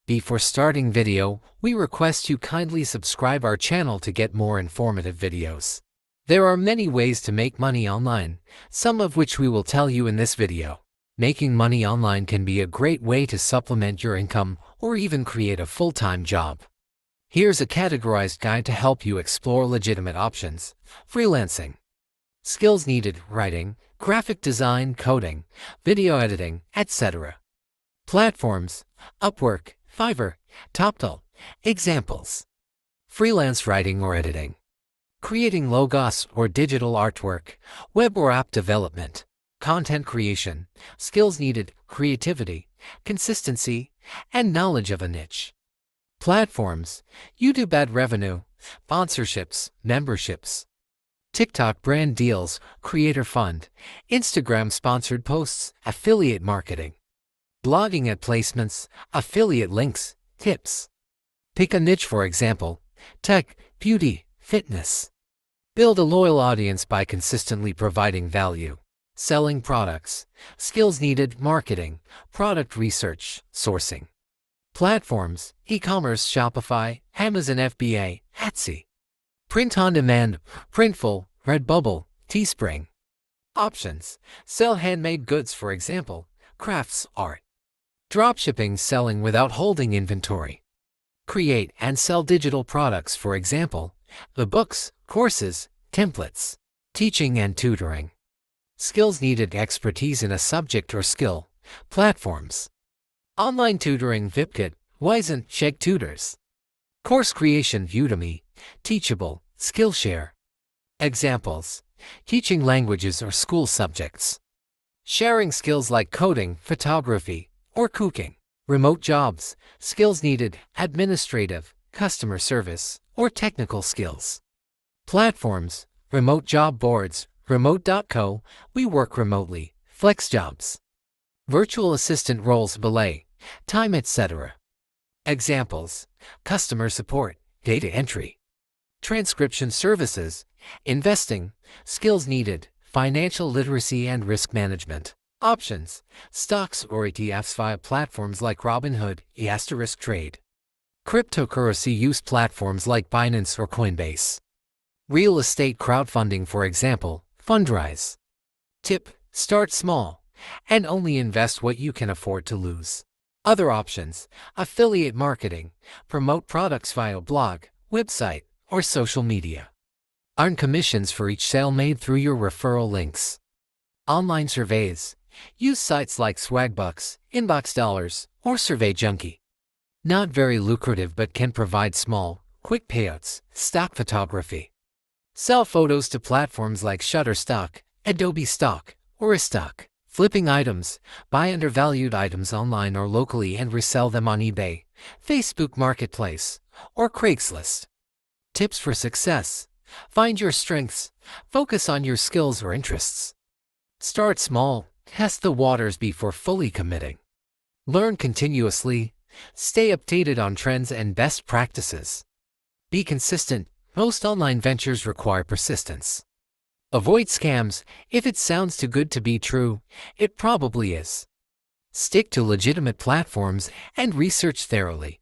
Before starting video, we request you kindly subscribe our channel to get more informative videos. There are many ways to make money online, some of which we will tell you in this video. Making money online can be a great way to supplement your income or even create a full-time job. Here's a categorized guide to help you explore legitimate options. Freelancing. Skills needed: writing, graphic design, coding, video editing, etc. Platforms: Upwork, Fiverr, Toptal. Examples: freelance writing or editing, creating logos or digital artwork, web or app development, content creation. Skills needed: creativity, consistency, and knowledge of a niche. Platforms: YouTube ad revenue, sponsorships, memberships, TikTok brand deals, creator fund, Instagram sponsored posts, affiliate marketing, blogging ad placements, affiliate links, tips. Pick a niche, for example, tech, beauty, fitness. Build a loyal audience by consistently providing value. Selling products. Skills needed: marketing, product research, sourcing. Platforms: e-commerce, Shopify, Amazon FBA, Etsy. Print on demand, Printful, Redbubble, Teespring. Options: sell handmade goods, for example, crafts, art. Dropshipping, selling without holding inventory. Create and sell digital products, for example, the books, courses, templates. Teaching and tutoring. Skills needed: expertise in a subject or skill. Platforms: online tutoring, VipKit, Wyzant, Chegg Tutors. Course creation, Udemy, Teachable, Skillshare. Examples: teaching languages or school subjects. Sharing skills like coding, photography, or cooking. Remote jobs. Skills needed: administrative, customer service, or technical skills. Platforms: remote job boards, remote.co, we work remotely, FlexJobs. Virtual assistant roles, Belay, Time, etc. Examples: customer support, data entry. Transcription services, investing. Skills needed: financial literacy and risk management. Options: stocks or ETFs via platforms like Robinhood, Trade. Cryptocurrency use platforms like Binance or Coinbase. Real estate crowdfunding, for example, Fundrise. Tip: start small and only invest what you can afford to lose. Other options: affiliate marketing, promote products via blog, website, or social media. Earn commissions for each sale made through your referral links. Online surveys. Use sites like Swagbucks, Inbox Dollars, or SurveyJunkie. Not very lucrative but can provide small, quick payouts. Stock photography. Sell photos to platforms like Shutterstock, Adobe Stock, or Restock. Flipping items. Buy undervalued items online or locally and resell them on eBay, Facebook Marketplace, or Craigslist. Tips for success. Find your strengths. Focus on your skills or interests. Start small. Test the waters before fully committing. Learn continuously. Stay updated on trends and best practices. Be consistent. Most online ventures require persistence. Avoid scams. If it sounds too good to be true, it probably is. Stick to legitimate platforms and research thoroughly.